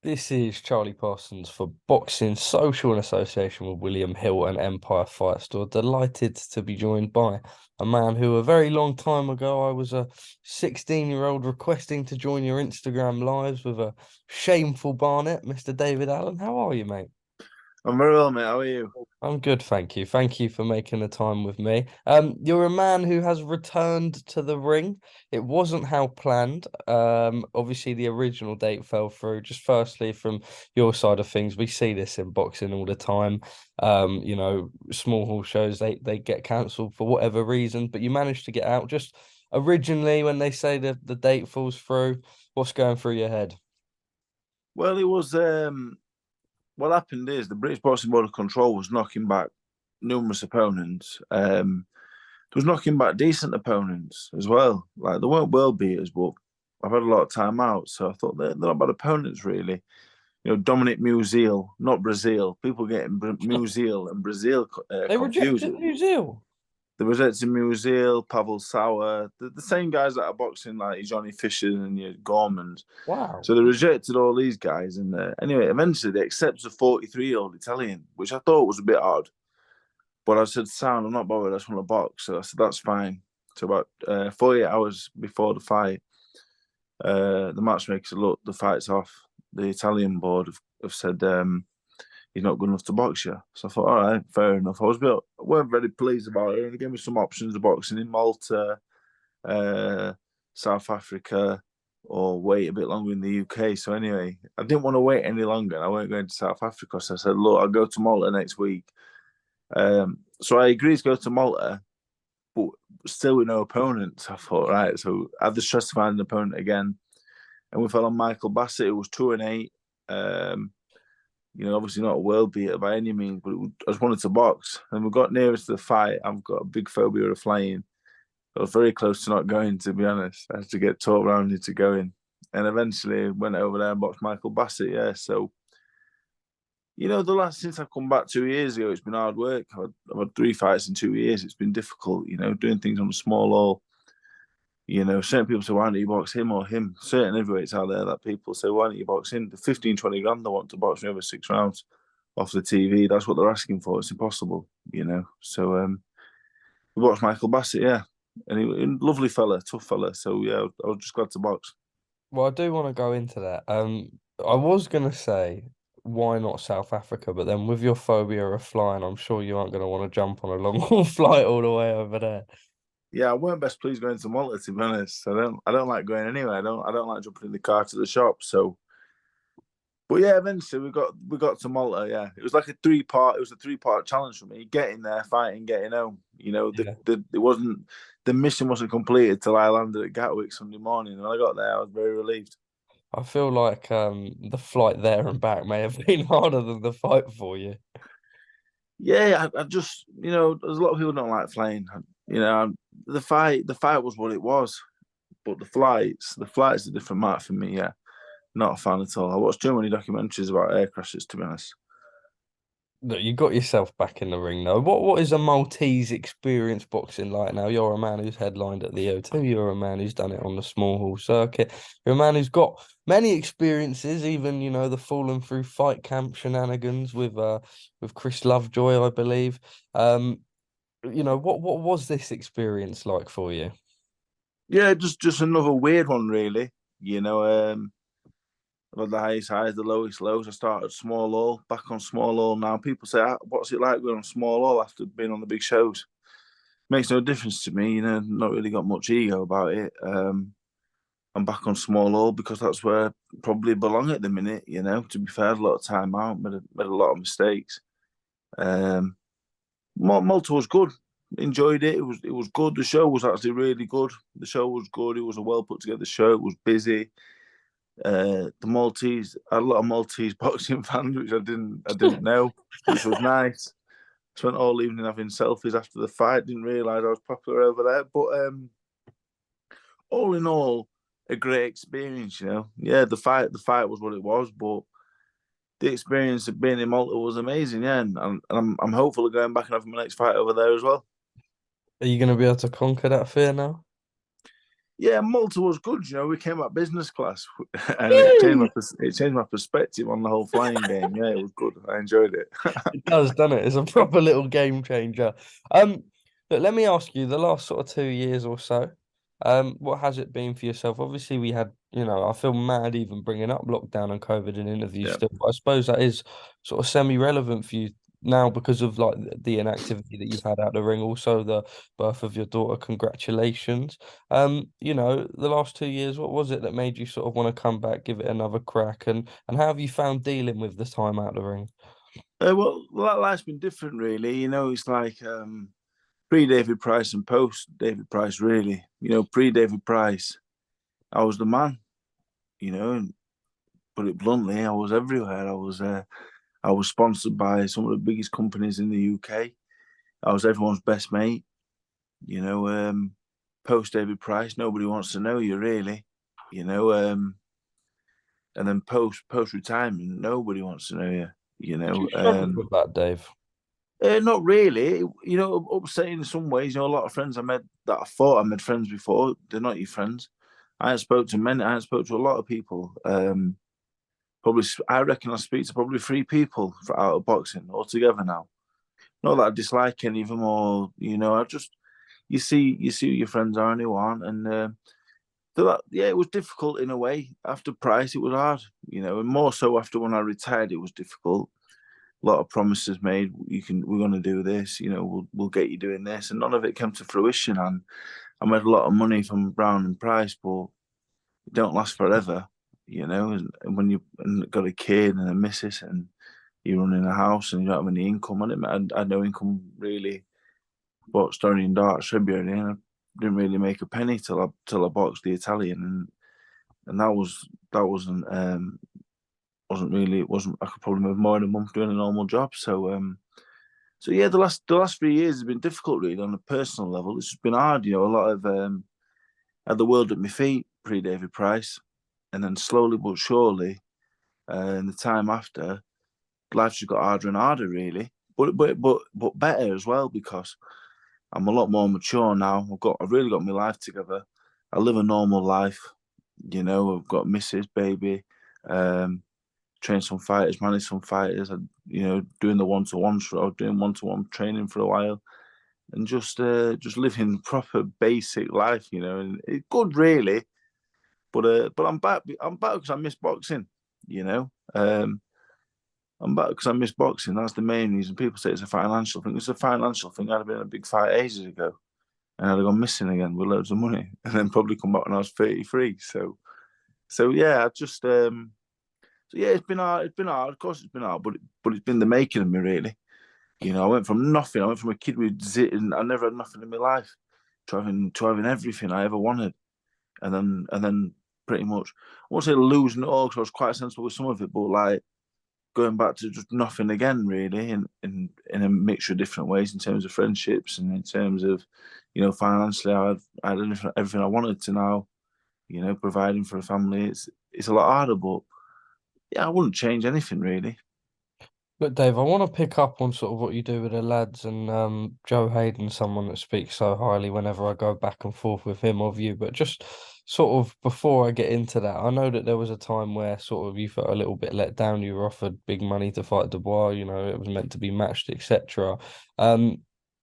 This is Charlie Parsons for Boxing Social in association with William Hill and Empire Fight Store. Delighted to be joined by a man who a very long time ago I was a 16-year-old requesting to join your Instagram lives with a shameful Barnet, Mr. David Allen. How are you, mate? I'm very well, mate. How are you? I'm good, thank you. Thank you for making the time with me. You're a man who has returned to the ring. It wasn't how planned. Obviously the original date fell through. Just firstly, from your side of things, we see this in boxing all the time. Small hall shows they get cancelled for whatever reason, but you managed to get out. Just originally, when they say that the date falls through, what's going through your head? Well, it was what happened is the British Boxing Board of Control was knocking back numerous opponents. It was knocking back decent opponents as well. Like they weren't world beaters, but I've had a lot of time out, so I thought they're not bad opponents really. Dominic Musil, not Brazil. People getting Musil and Brazil They confused. rejected New Zealand. The Rosetta Musil, Pavel Sauer, the same guys that are boxing like Johnny Fisher and your Gormans. Wow. So they rejected all these guys, and anyway, eventually they accepted a 43-year-old Italian, which I thought was a bit odd. But I said, "Sound, I'm not bothered. I just want to box." So I said, "That's fine." So about 48 hours before the fight, the matchmaker said, "Look, the fight's off." The Italian board have said he's not good enough to box you. So I thought, all right, fair enough. I weren't very pleased about it. And they gave me some options of boxing in Malta, uh, South Africa, or wait a bit longer in the UK. So anyway, I didn't want to wait any longer. I weren't going to South Africa. So I said, look, I'll go to Malta next week. So I agreed to go to Malta, but still with no opponents. I thought, right. So I had the stress to find an opponent again. And we fell on Michael Bassett, who was 2-8. Obviously not a world beater by any means, but I just wanted to box. And we got nearer to the fight. I've got a big phobia of flying. I was very close to not going, to be honest. I had to get talked around into going. And eventually went over there and boxed Michael Bassett, yeah. So, the last since I've come back 2 years ago, it's been hard work. I've had 3 fights in 2 years. It's been difficult, doing things on a small hall. Certain people say, why don't you box him or him? Certain heavyweights out there that people say, why don't you box him? The 15, 20 grand they want to box me over 6 rounds off the TV. That's what they're asking for. It's impossible. So we watched Michael Bassett, yeah. And he lovely fella, tough fella. So yeah, I was just glad to box. Well, I do want to go into that. I was gonna say why not South Africa, but then with your phobia of flying, I'm sure you aren't gonna want to jump on a long haul flight all the way over there. Yeah, I weren't best pleased going to Malta, to be honest. I don't like going anywhere. I don't like jumping in the car to the shop. So but yeah, eventually we got to Malta. Yeah, it was like a three-part challenge for me: getting there, fighting, getting home. Yeah. It wasn't the mission wasn't completed till I landed at Gatwick Sunday morning. When I got there, I was very relieved. I feel like the flight there and back may have been harder than the fight for you. Yeah, I just there's a lot of people don't like flying. The fight was what it was, but the flight's a different matter for me. Yeah, not a fan at all. I watched too many documentaries about air crashes, to be honest. Look, you got yourself back in the ring though. What is a Maltese experience boxing like now? You're a man who's headlined at the O2. You're a man who's done it on the small hall circuit. You're a man who's got many experiences, even the falling through fight camp shenanigans with Chris Lovejoy, I believe. What was this experience like for you? Yeah, just another weird one, really. You know, um, I've had the highest highs, the lowest lows. I started small hall, back on small hall now. People say, "What's it like going on small hall after being on the big shows?" Makes no difference to me. Not really got much ego about it. I'm back on small hall because that's where I probably belong at the minute. To be fair, I had a lot of time out, made a lot of mistakes. Um, Malta was good. Enjoyed it. It was good. The show was actually really good. The show was good. It was a well put together show. It was busy. The Maltese, I had a lot of Maltese boxing fans, which I didn't know, which was nice. Spent all evening having selfies after the fight. Didn't realise I was popular over there, but all in all, a great experience. Yeah, the fight was what it was, but the experience of being in Malta was amazing. Yeah, and I'm hopeful of going back and having my next fight over there as well. Are you going to be able to conquer that fear now? Yeah, Malta was good. We came out business class, and Yay! it changed my perspective on the whole flying game. Yeah, it was good. I enjoyed it. It does, doesn't it? It's a proper little game changer. Um, but let me ask you, the last sort of 2 years or so, what has it been for yourself? Obviously, we had, I feel mad even bringing up lockdown and COVID in interviews Yeah. still, but I suppose that is sort of semi-relevant for you now because of like the inactivity that you've had out the ring, also the birth of your daughter. Congratulations. The last 2 years, what was it that made you sort of want to come back, give it another crack, and how have you found dealing with the time out the ring? Well, that life's been different, really. It's like pre David Price and post David Price, really. Pre David Price, I was the man. And put it bluntly, I was everywhere. I was sponsored by some of the biggest companies in the UK. I was everyone's best mate. You know, Post David Price, nobody wants to know you really. You know, and then post retirement, nobody wants to know you. You Did know, you struggle with that, Dave? not really. Upsetting in some ways. A lot of friends I met that I thought I made friends before, they're not your friends. I haven't spoke to many. I haven't spoke to a lot of people. Probably, I reckon I speak to probably three people out of boxing altogether now. Not that I dislike any of them, or I just you see who your friends are and who aren't, and so that, yeah, it was difficult in a way. After Price, it was hard, and more so after when I retired, it was difficult. A lot of promises made. We're going to do this. We'll get you doing this, and none of it came to fruition. And I made a lot of money from Brown and Price, but it don't last forever. And when you got a kid and a missus and you're running a house and you don't have any income on it, I had no income really. Bought Stony and Darts February, and I didn't really make a penny till I boxed the Italian, and that wasn't really, it wasn't, I could probably make more in a month doing a normal job. So yeah, the last 3 years has been difficult really on a personal level. It's just been hard, a lot of had the world at my feet pre David Price, and then slowly but surely, in the time after, life just got harder and harder really, but better as well because I'm a lot more mature now. I've really got my life together. I live a normal life, I've got Mrs. Baby, um, train some fighters, manage some fighters. Doing the one-to-ones doing one-to-one training for a while, and just living proper basic life, And it's good, really. But I'm back. I'm back because I miss boxing. You know, I'm back because I miss boxing. That's the main reason. People say it's a financial thing. It's a financial thing. I'd have been in a big fight ages ago, and I'd have gone missing again with loads of money, and then probably come back when I was 33. So yeah, I just so yeah, it's been hard. It's been hard. Of course, it's been hard, but it's been the making of me, really. I went from nothing. I went from a kid with zit, and I never had nothing in my life, to having everything I ever wanted, and then pretty much, I won't say losing it all because I was quite sensible with some of it, but like going back to just nothing again, really, in a mixture of different ways in terms of friendships and in terms of, financially, I had everything I wanted to now, providing for a family. It's a lot harder, but yeah, I wouldn't change anything really. Look, Dave, I want to pick up on sort of what you do with the lads and Joe Hayden, someone that speaks so highly whenever I go back and forth with him of you. But just sort of before I get into that, I know that there was a time where sort of you felt a little bit let down. You were offered big money to fight Dubois, it was meant to be matched, etc.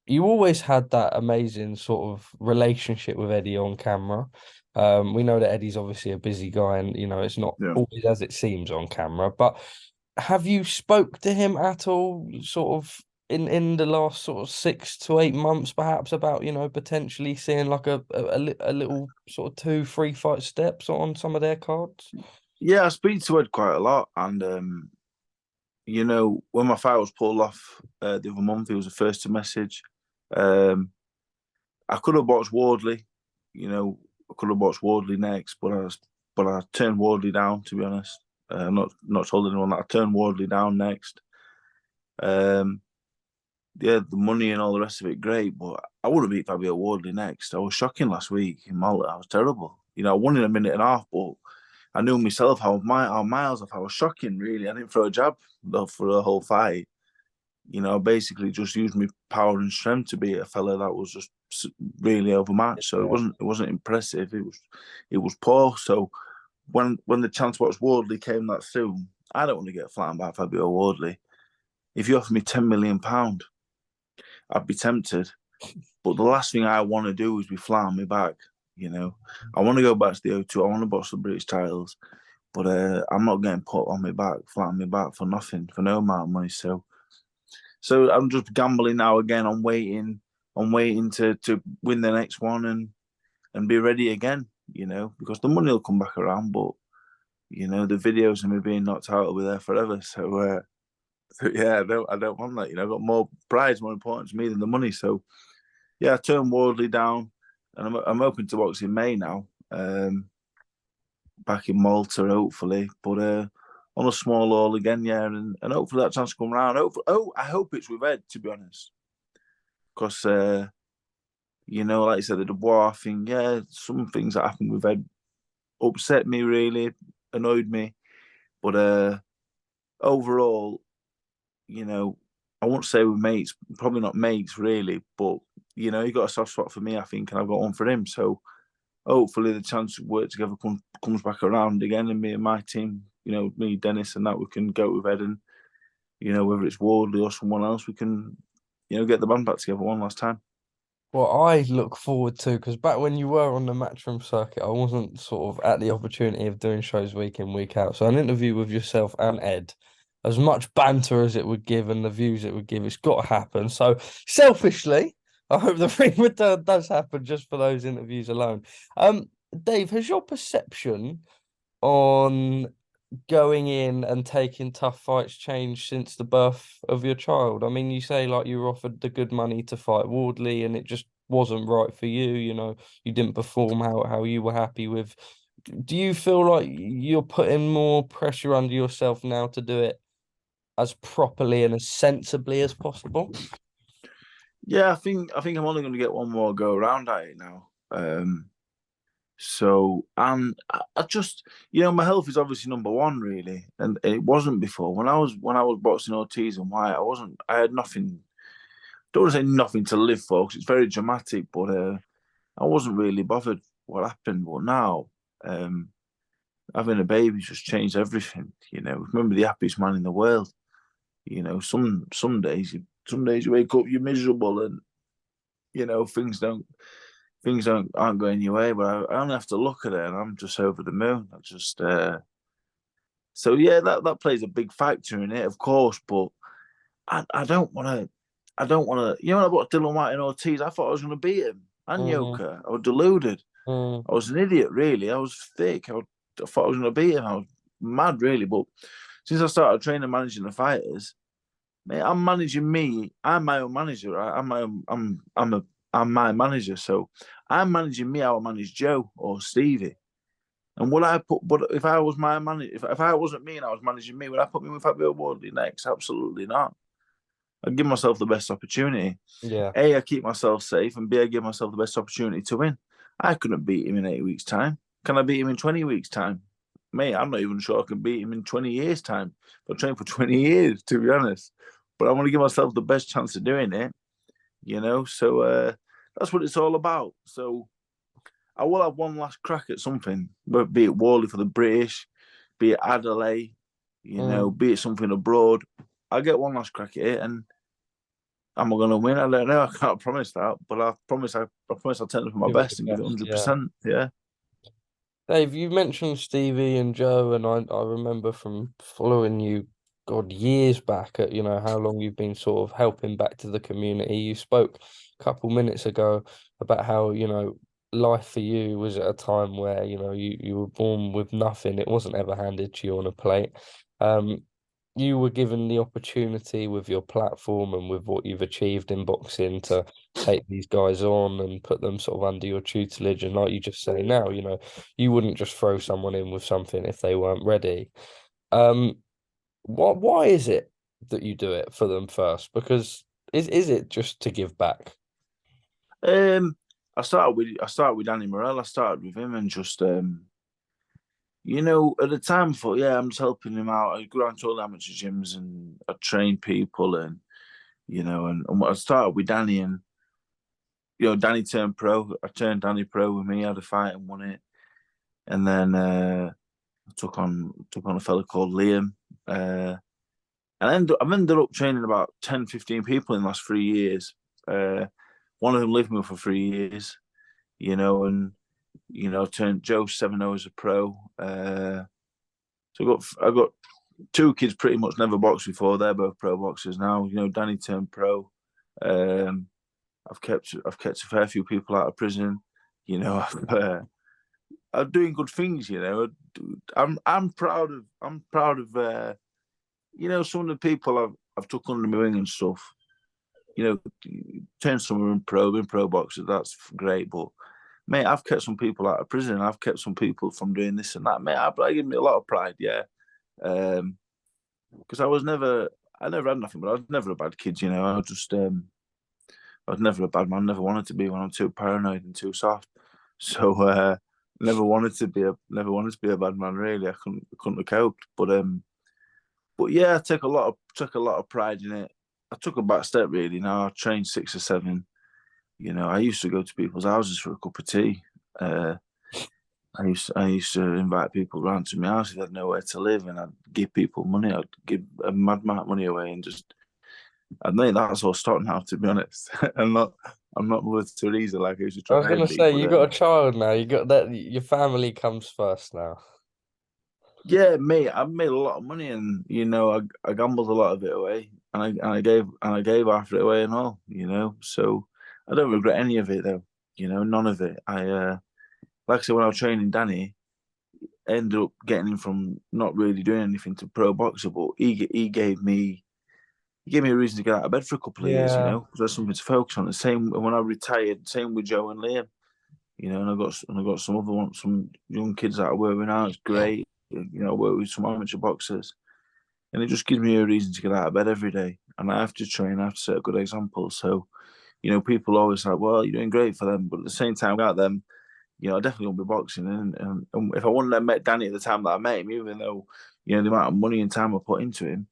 You always had that amazing sort of relationship with Eddie on camera. We know that Eddie's obviously a busy guy and it's not Yeah. always as it seems on camera, but have you spoke to him at all, sort of in the last sort of 6 to 8 months, perhaps about potentially seeing like a little sort of 2, 3 fight steps on some of their cards? Yeah, I speak to Ed quite a lot, and when my fight was pulled off the other month, he was the first to message. Um, I could have boxed Wardley, I could have boxed Wardley next, but I turned Wardley down, to be honest. Not told anyone that I turned Wardley down next. Um, yeah, the money and all the rest of it, great, but I would have beat Fabio Wardley next. I was shocking last week in Malta. I was terrible. I won in a minute and a half, but I knew myself how miles off. I was shocking, really. I didn't throw a jab for the whole fight. You know, basically just used my power and strength to beat a fella that was just really overmatched. So Yeah. it wasn't impressive. It was poor. So when the chance to watch Wardley came that soon, I don't want to get flattened by Fabio Wardley. If you offer me £10 million, I'd be tempted. But the last thing I want to do is be flat on my back. You know, I want to go back to the O2. I want to box the British titles, but I'm not getting put on my back, flat on my back for nothing, for no amount of money. So I'm just gambling now again on waiting to win the next one and be ready again. You know, because the money will come back around, but you know the videos of me being knocked out will be there forever. So yeah, I don't want that. You know, I've got more pride, more important to me than the money. So yeah, I turned Wardley down, and I'm open to box in May now, back in Malta, hopefully. But on a small hall again, yeah, and hopefully that chance to come round. I hope it's with Ed, to be honest, because you know, like I said, the Dubois thing, yeah, some things that happened with Ed upset me really, annoyed me, but overall, you know, I won't say we're mates, probably not mates really, but you know, he got a soft spot for me, I think, and I've got one for him. So hopefully the chance to work together comes back around again, and me and my team, you know, me, Dennis, and that we can go with Ed, and you know, whether it's Wardley or someone else, we can, you know, get the band back together one last time. Well, I look forward to, because back when you were on the Matchroom circuit, I wasn't sort of at the opportunity of doing shows week in, week out. So an interview with yourself and Ed, as much banter as it would give and the views it would give, it's got to happen. So selfishly, I hope the ring return does happen just for those interviews alone. Dave, has your perception on going in and taking tough fights changed since the birth of your child? I mean, you say like you were offered the good money to fight Wardley and it just wasn't right for you, you know, you didn't perform how you were happy with. Do you feel like you're putting more pressure under yourself now to do it as properly and as sensibly as possible? Yeah, I think I'm only going to get one more go around at it now. So and I just, you know, my health is obviously number one, really, and it wasn't before. When I was boxing Ortiz and White, I had nothing. Don't want to say nothing to live for, because it's very dramatic, but I wasn't really bothered what happened. But now, um, having a baby just changed everything. You know, remember the happiest man in the world. You know, some days you wake up, you're miserable, and you know things aren't going your way. But I only have to look at it, and I'm just over the moon. I just so yeah, that plays a big factor in it, of course. But I don't want to. I don't want to. You know, about Dylan White and Ortiz, I thought I was going to beat him. And Mm, Yoka, I was deluded. mm, I was an idiot, really. I was thick. I thought I was going to beat him. I was mad, really. But since I started training and managing the fighters, mate, I'm managing me. I'm my own manager. Right? I'm my manager. So I'm managing me how I manage Joe or Stevie. And would I put? But if I was my manager, if I wasn't me and I was managing me, would I put me with Fabio Wardley next? Absolutely not. I give myself the best opportunity. yeah, A, I keep myself safe, and B, I give myself the best opportunity to win. I couldn't beat him in 8 weeks' time. Can I beat him in 20 weeks' time? Mate, I'm not even sure I can beat him in 20 years' time. I've trained for 20 years, to be honest. But I want to give myself the best chance of doing it, you know? So that's what it's all about. So I will have one last crack at something, but be it Wally for the British, be it Adelaide, you know, mm, be it something abroad. I'll get one last crack at it, and am I going to win? I don't know. I can't promise that, but I promise I'll turn up my give it best and your give it best, yeah. 100%. Yeah. Dave, you mentioned Stevie and Joe, and I remember from following you, God, years back at, you know, how long you've been sort of helping back to the community. You spoke a couple minutes ago about how, you know, life for you was at a time where, you know, you were born with nothing. It wasn't ever handed to you on a plate. Um, you were given the opportunity with your platform and with what you've achieved in boxing to take these guys on and put them sort of under your tutelage. And like you just say now, you know, you wouldn't just throw someone in with something if they weren't ready. Um, why is it that you do it for them first? Because is it just to give back? Um, I started with Danny Morel. I started with him and just you know, at the time I thought, yeah, I'm just helping him out. I go around to all the amateur gyms and I train people, and And I started with Danny, and Danny turned pro. I turned Danny pro with me. I had a fight and won it, and then I took on a fella called Liam. And I've ended up training about 10, 15 people in the last 3 years. One of them lived with me for 3 years, and I turned Joe 7-0 as a pro. So I got two kids pretty much never boxed before. They're both pro boxers now. Danny turned pro. I've kept a fair few people out of prison. I'm doing good things. I'm proud of some of the people I've took under my wing and stuff. Turn some of them been pro boxers. That's great, but mate, I've kept some people out of prison. I've kept some people from doing this and that. Mate, I give me a lot of pride. Yeah, because I never had nothing, but I was never a bad kid. I was never a bad man. Never wanted to be when I'm too paranoid and too soft. So never wanted to be a bad man. Really, I couldn't have coped. But yeah, I took a lot of pride in it. I took a back step really. Now I trained 6 or 7. I used to go to people's houses for a cup of tea. I used to invite people around to my house if they had nowhere to live, and I'd give people money. I'd give a mad amount of money away, and just I think that's all stopped now. To be honest, I'm not Mother Teresa like I used to I was try gonna and be. say But you got a child now. You got that. Your family comes first now. yeah, mate, I made a lot of money, and I gambled a lot of it away, and I gave half of it away and all. So I don't regret any of it though. None of it. Like I said, when I was training Danny, I ended up getting him from not really doing anything to pro boxer, but he gave me a reason to get out of bed for a couple of years. Yeah. Because there's something to focus on. The same when I retired. Same with Joe and Liam. And I got some young kids that I work with now. It's great. I work with some amateur boxers, and it just gives me a reason to get out of bed every day. And I have to train. I have to set a good example. So, people always like, well, you're doing great for them, but at the same time, without them, I definitely won't be boxing. And if I wouldn't have met Danny at the time that I met him, even though the amount of money and time I put into him,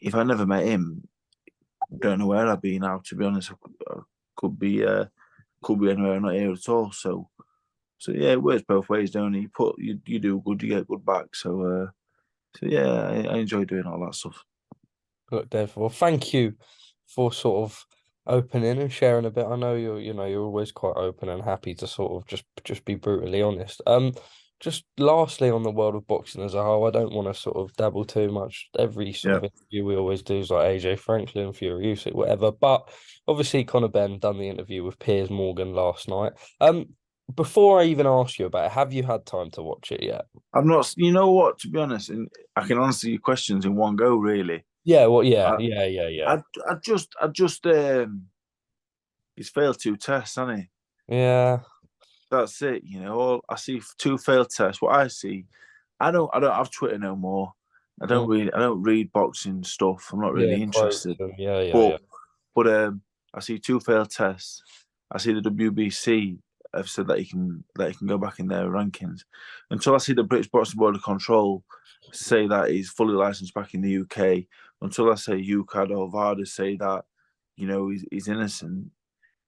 if I never met him, don't know where I'd be now. To be honest, I could be anywhere not here at all. So yeah, it works both ways, don't it? You do good, you get good back. So yeah, I enjoy doing all that stuff. Look, Dev. Well, thank you for sort of opening and sharing a bit. I know you're always quite open and happy to sort of just be brutally honest. Just lastly on the world of boxing as a whole, I don't want to sort of dabble too much. Every sort Yeah, of interview we always do is like AJ Franklin, Fury Usyk, whatever. But obviously, Conor Benn done the interview with Piers Morgan last night. Before I even ask you about it, have you had time to watch it yet? I'm not. You know what? To be honest, and I can answer your questions in one go. Really, Yeah, well, yeah, I, yeah, yeah, yeah. I just he's failed 2 tests, hasn't he? Yeah. That's it. I see 2 failed tests. What I see, I don't have Twitter no more. I don't read boxing stuff. I'm not Yeah, really quotes interested. and yeah, yeah, But yeah. but I see 2 failed tests. I see the WBC have said that he can go back in their rankings. Until I see the British Boxing Board of Control say that he's fully licensed back in the UK, until I say UCAD or VADA say that he's innocent,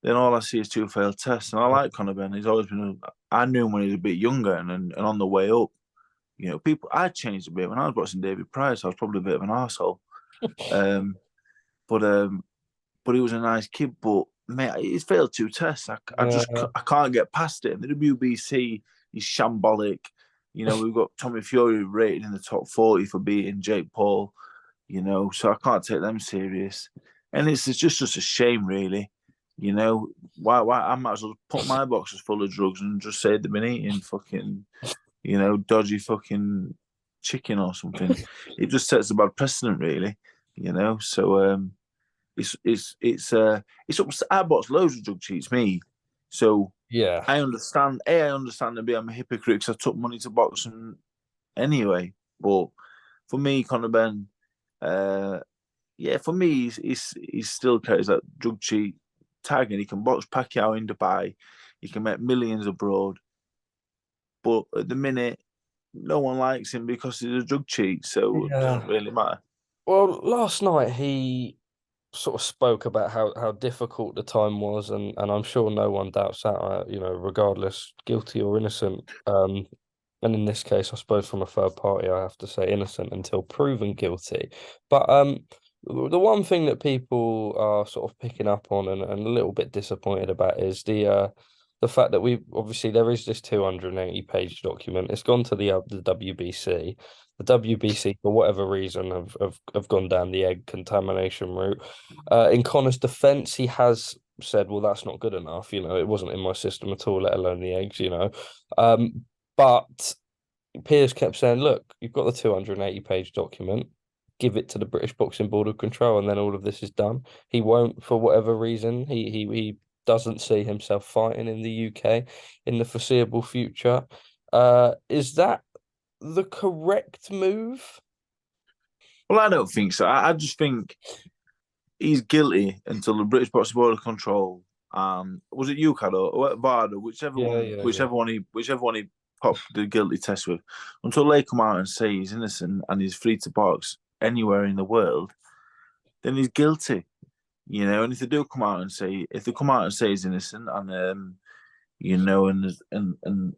then all I see is 2 failed tests. And I like Conor Benn. He's always been. I knew him when he was a bit younger and on the way up. I changed a bit when I was watching David Price. I was probably a bit of an arsehole. Um, but he was a nice kid. But mate, he's failed 2 tests. I just Yeah, I can't get past it. And the WBC is shambolic. We've got Tommy Fury rated in the top 40 for beating Jake Paul. So I can't take them serious. And it's just a shame, really. Why I might as well put my boxes full of drugs and just say they've been eating fucking, dodgy fucking chicken or something. It just sets a bad precedent, really. So it's up. I bought loads of drug cheats, me. So yeah, I understand. I understand that I'm a hypocrite because I took money to boxing anyway. But for me, Conor Benn, uh, yeah, for me, he's still carries that drug cheat tag, and he can box Pacquiao in Dubai. He can make millions abroad. But at the minute, no one likes him because he's a drug cheat. So it yeah. doesn't really matter. Well, last night he sort of spoke about how difficult the time was, and I'm sure no one doubts that, regardless guilty or innocent. And in this case, I suppose from a third party, I have to say innocent until proven guilty. But the one thing that people are sort of picking up on and a little bit disappointed about is the fact that we obviously there is this 280-page document. It's gone to the WBC. The WBC, for whatever reason, have gone down the egg contamination route. In Conor's defense, he has said, well, that's not good enough. It wasn't in my system at all, let alone the eggs. But Piers kept saying, look, you've got the 280-page document, give it to the British Boxing Board of Control, and then all of this is done. He won't, for whatever reason. He doesn't see himself fighting in the UK in the foreseeable future. Is that the correct move? Well, I don't think so. I just think he's guilty until the British Boxing Board of Control, was it UCAD or VADA, whichever one he popped the guilty test with, until they come out and say he's innocent and he's free to box anywhere in the world, then he's guilty. And if they do come out and say, he's innocent and and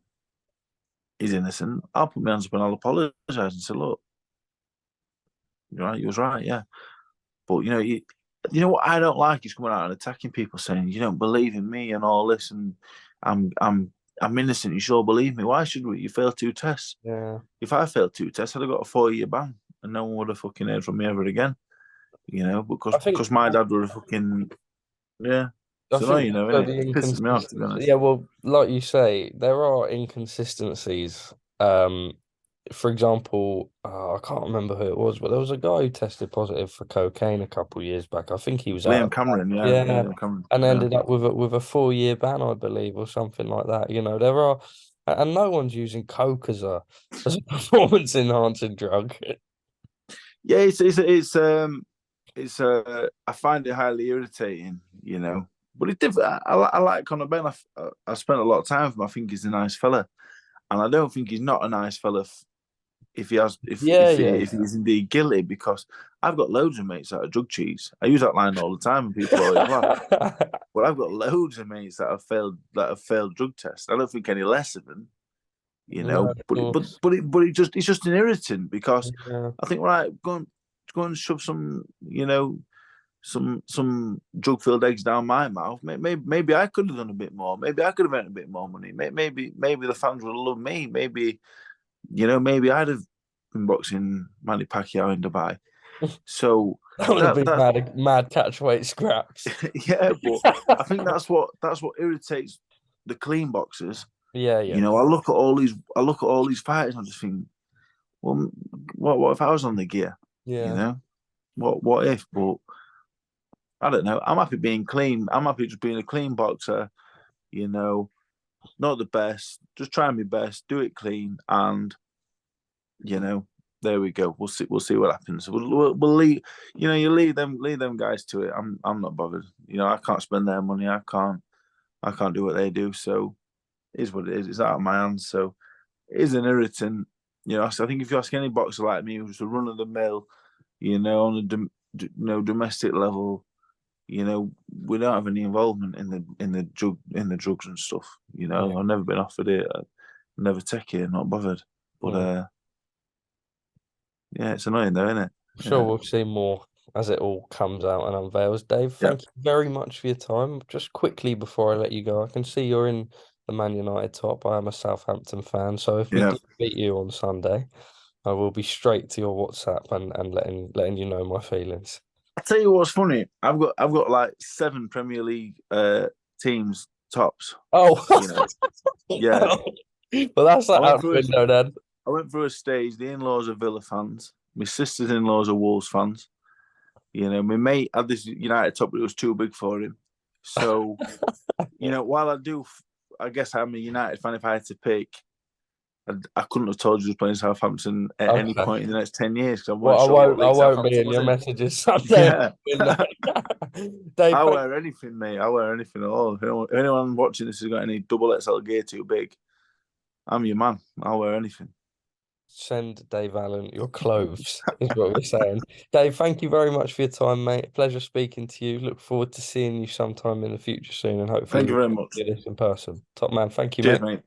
he's innocent, I'll put my hands up and I'll apologise and say, look, you're right, you was right, yeah. But you know what I don't like is coming out and attacking people, saying you don't believe in me and all this, and I'm innocent. You sure believe me? Why should we? You failed 2 tests. Yeah. If I failed 2 tests, I'd have got a 4-year ban, and no one would have fucking heard from me ever again. Because my dad would have fucking yeah. It's annoying, isn't it? It pisses me off, to be honest. Yeah, well, like you say, there are inconsistencies. For example, I can't remember who it was, but there was a guy who tested positive for cocaine a couple of years back. I think he was Liam Cameron, yeah, Liam Cameron, and ended up with a 4-year ban, I believe, or something like that. There are, and no one's using coke as a performance enhancing drug. Yeah, I find it highly irritating, But it's different. I like Conor Benn. I spent a lot of time with him. I think he's a nice fella, and I don't think he's not a nice fella if he's indeed guilty. Because I've got loads of mates that are drug cheats. I use that line all the time, and people always laugh. But I've got loads of mates that have failed drug tests. I don't think any less of them, No, but it's just an irritant because yeah. I think go and shove some some drug filled eggs down my mouth. Maybe I could have done a bit more. Maybe I could have earned a bit more money. Maybe the fans would have loved me. Maybe I'd have been boxing Manny Pacquiao in Dubai. So that would have been mad catch weight scraps. Yeah, but I think that's what irritates the clean boxers. Yeah. I look at all these fighters and I just think, well, what if I was on the gear? Yeah. What if? But I don't know. I'm happy being clean. I'm happy just being a clean boxer. Not the best. Just try my best. Do it clean, and there we go. We'll see what happens. We'll leave. You leave them guys to it. I'm not bothered. I can't spend their money. I can't do what they do. So it is what it is. It's out of my hands. So it is an irritant. I think if you ask any boxer like me who's a run of the mill, on a domestic level, we don't have any involvement in the drugs and stuff. I've never been offered it. I never take it. Not bothered. But yeah, it's annoying though, isn't it? Sure, we'll see more as it all comes out and unveils. Dave, thank you very much for your time. Just quickly before I let you go, I can see you're in the Man United top. I am a Southampton fan, so if we do beat you on Sunday, I will be straight to your WhatsApp and letting you know my feelings. I'll tell you what's funny. I've got like 7 Premier League teams tops. Oh, yeah. Well, that's out the window then. I went through a stage. The in-laws are Villa fans. My sister's in-laws are Wolves fans. My mate had this United top, but it was too big for him. So, while I guess I'm a United fan if I had to pick. I couldn't have told you was playing Southampton at any point in the next 10 years. I won't be in your messages Sunday. Yeah. Dave, I wear anything, mate. I wear anything at all. If anyone watching this has got any double XL gear too big, I'm your man. I'll wear anything. send Dave Allen your clothes, is what we're saying. Dave, thank you very much for your time, mate. Pleasure speaking to you. Look forward to seeing you sometime in the future soon, and hopefully Thank you we very can much. do this in person. Top man, thank you, Cheers, mate. mate.